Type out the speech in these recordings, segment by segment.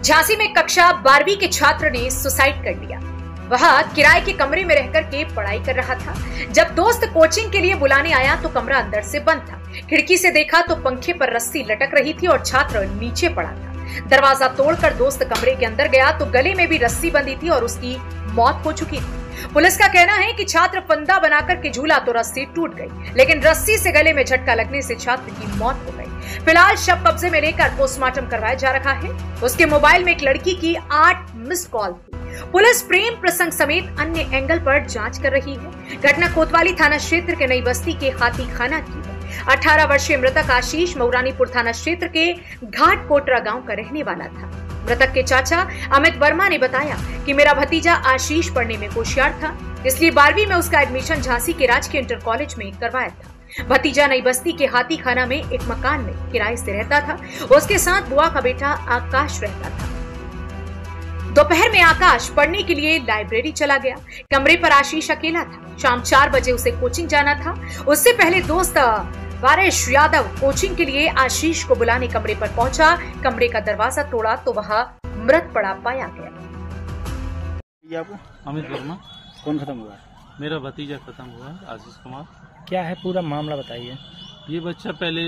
झांसी में कक्षा 12वीं के छात्र ने सुसाइड कर लिया। वह किराए के कमरे में रहकर के पढ़ाई कर रहा था। जब दोस्त कोचिंग के लिए बुलाने आया तो कमरा अंदर से बंद था। खिड़की से देखा तो पंखे पर रस्सी लटक रही थी और छात्र नीचे पड़ा था। दरवाजा तोड़कर दोस्त कमरे के अंदर गया तो गले में भी रस्सी बंधी थी और उसकी मौत हो चुकी थी। पुलिस का कहना है कि छात्र फंदा बनाकर के झूला तो रस्सी टूट गई, लेकिन रस्सी से गले में झटका लगने से छात्र की मौत हो गई। फिलहाल शव कब्जे में लेकर पोस्टमार्टम करवाया जा रहा है। उसके मोबाइल में एक लड़की की 8 मिस्ड कॉल थी। पुलिस प्रेम प्रसंग समेत अन्य एंगल पर जांच कर रही है। घटना कोतवाली थाना क्षेत्र के नई बस्ती के हाथी खाना की है। 18 वर्षीय मृतक आशीष मऊरानीपुर थाना क्षेत्र के घाट कोटरा गांव का रहने वाला था। मृतक के चाचा अमित वर्मा ने बताया कि मेरा भतीजा आशीष पढ़ने में होशियार था, इसलिए 12वीं में उसका एडमिशन झांसी के राजकीय इंटर कॉलेज में करवाया था। भतीजा नई बस्ती के हाथी खाना में एक मकान में किराए से रहता था। उसके साथ बुआ का बेटा आकाश रहता था। दोपहर में आकाश पढ़ने के लिए लाइब्रेरी चला गया। कमरे पर आशीष अकेला था। शाम 4 बजे उसे कोचिंग जाना था। उससे पहले दोस्त वारिश यादव कोचिंग के लिए आशीष को बुलाने कमरे पर पहुंचा। कमरे का दरवाजा तोड़ा तो वह मृत पड़ा पाया गया। ये आपको अमित वर्मा। कौन खत्म हुआ? मेरा भतीजा खत्म हुआ है, आशीष कुमार। क्या है पूरा मामला बताइए। ये बच्चा पहले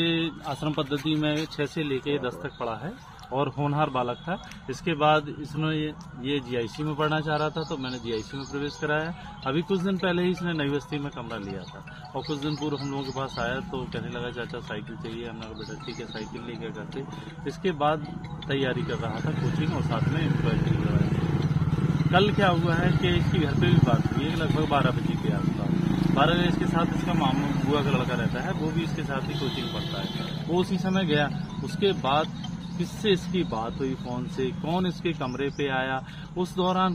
आश्रम पद्धति में 6 से लेके 10 तक पढ़ा है और होनहार बालक था। इसके बाद इसने ये जीआईसी में पढ़ना चाह रहा था तो मैंने जीआईसी में प्रवेश कराया। अभी कुछ दिन पहले ही इसने नई बस्ती में कमरा लिया था और कुछ दिन पूर्व हम लोगों के पास आया तो कहने लगा चाचा साइकिल चाहिए। हमने कहा बेटा ठीक है साइकिल लेके करते। इसके बाद तैयारी कर रहा था कोचिंग और साथ में इंक्वायरी करवाया। कल क्या हुआ है कि इसकी घर पे भी बात हुई है लगभग 12 बजे के आसपास। 12 बजे इसके साथ इसका मामू बुआ का लड़का रहता है, वो भी इसके साथ ही कोचिंग पढ़ता है। वो उसी समय गया। उसके बाद किससे इसकी बात हुई, फोन से कौन इसके कमरे पे आया, उस दौरान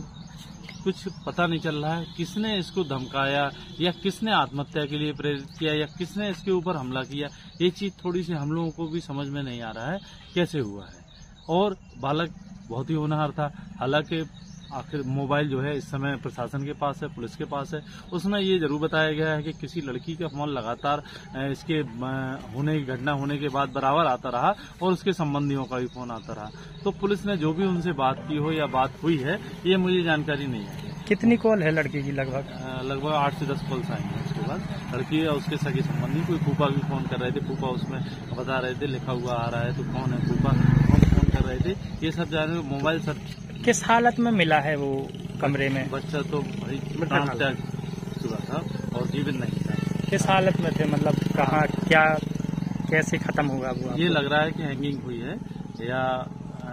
कुछ पता नहीं चल रहा है। किसने इसको धमकाया या किसने आत्महत्या के लिए प्रेरित किया या किसने इसके ऊपर हमला किया, ये चीज थोड़ी सी हम लोगों को भी समझ में नहीं आ रहा है कैसे हुआ है। और बालक बहुत ही होनहार था। हालांकि आखिर मोबाइल जो है इस समय प्रशासन के पास है, पुलिस के पास है। उसमें ये जरूर बताया गया है कि किसी लड़की का फोन लगातार इसके घटना होने के बाद बराबर आता रहा और उसके संबंधियों का भी फोन आता रहा। तो पुलिस ने जो भी उनसे बात की हो या बात हुई है ये मुझे जानकारी नहीं है। कितनी कॉल है लड़की की? लगभग 8 से 10 कॉल्स आई हैं। उसके बाद लड़की और उसके सगे संबंधी कोई फूफा भी फोन कर रहे थे। फूफा उसमें बता रहे थे लिखा हुआ आ रहा है तो कौन है फूफा, फोन कर रहे थे। ये सब जाने मोबाइल सब किस हालत में मिला है वो कमरे में? बच्चा तो भाई चुका था और जीवित नहीं था। किस हालत में थे? मतलब कहाँ क्या कैसे खत्म हुआ वो? ये लग रहा है कि हैंगिंग हुई है या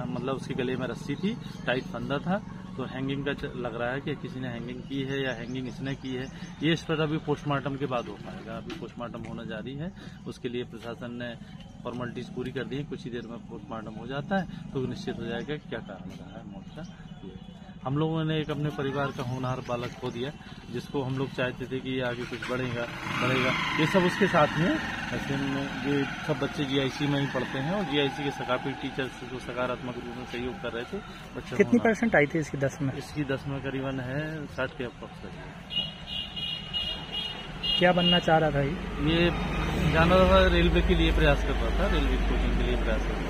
मतलब उसके गले में रस्सी थी, टाइट फंदा था तो हैंगिंग का लग रहा है कि किसी ने हैंगिंग की है या हैंगिंग इसने की है। ये इस पर अभी पोस्टमार्टम के बाद हो पाएगा। अभी पोस्टमार्टम होना जारी है। उसके लिए प्रशासन ने फॉर्मेलिटीज पूरी कर दी है। कुछ ही देर में पोस्टमार्टम हो जाता है तो निश्चित हो जाएगा क्या कारण रहा है मौत का। हम लोगों ने एक अपने परिवार का होनहार बालक खो दिया जिसको हम लोग चाहते थे कि ये आगे कुछ बढ़ेगा। ये सब उसके साथ में ऐसे ये सब बच्चे जीआईसी में ही पढ़ते हैं और जीआईसी के सकाफी टीचर्स को सकारात्मक रूप में सहयोग कर रहे थे। बच्चे कितनी % आई थी इसकी 10 में? इसकी 10 में करीबन है 60 के अप्रोक्स। क्या बनना चाह रहा था ये जाना था, रेलवे के लिए प्रयास कर रहा था, रेलवे कोचिंग के लिए प्रयास कर रहा था।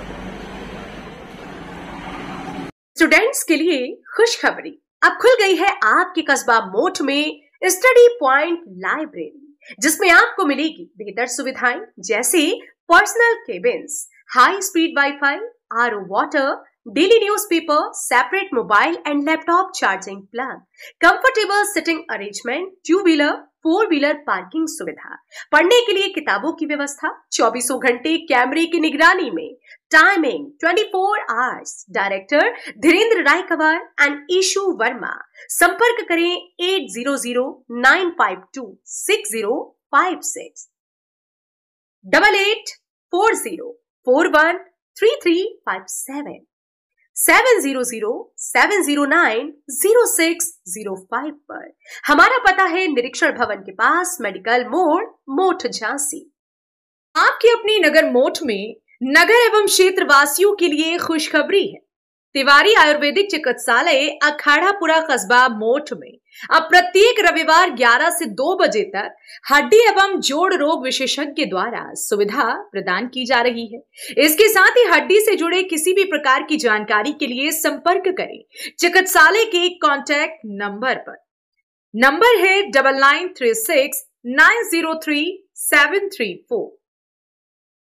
स्टूडेंट्स के लिए खुशखबरी, अब खुल गई है आपके कस्बा मोठ में स्टडी पॉइंट लाइब्रेरी, जिसमें आपको मिलेगी बेहतर सुविधाएं जैसे personal cabins, high speed wifi, RO water, daily newspaper, separate mobile and laptop charging plug, comfortable sitting arrangement, 2 wheeler 4 wheeler parking सुविधा, पढ़ने के लिए किताबों की व्यवस्था, 24 घंटे कैमरे की निगरानी में, timing 24 hours. Director Dhirendra Raikwar and Ishu Verma. संपर्क करें 8009526056 8840413357 700-709-0605 पर। हमारा पता है निरीक्षण भवन के पास, मेडिकल मोड़, मोठ, झांसी। आपकी अपनी नगर मोठ में नगर एवं क्षेत्र वासियों के लिए खुशखबरी है। तिवारी आयुर्वेदिक चिकित्सालय अखाड़ापुरा कस्बा मोठ में अब प्रत्येक रविवार 11 से 2 बजे तक हड्डी एवं जोड़ रोग विशेषज्ञ द्वारा सुविधा प्रदान की जा रही है। इसके साथ ही हड्डी से जुड़े किसी भी प्रकार की जानकारी के लिए संपर्क करें चिकित्सालय के कॉन्टैक्ट नंबर पर। नंबर है 9936 903 734।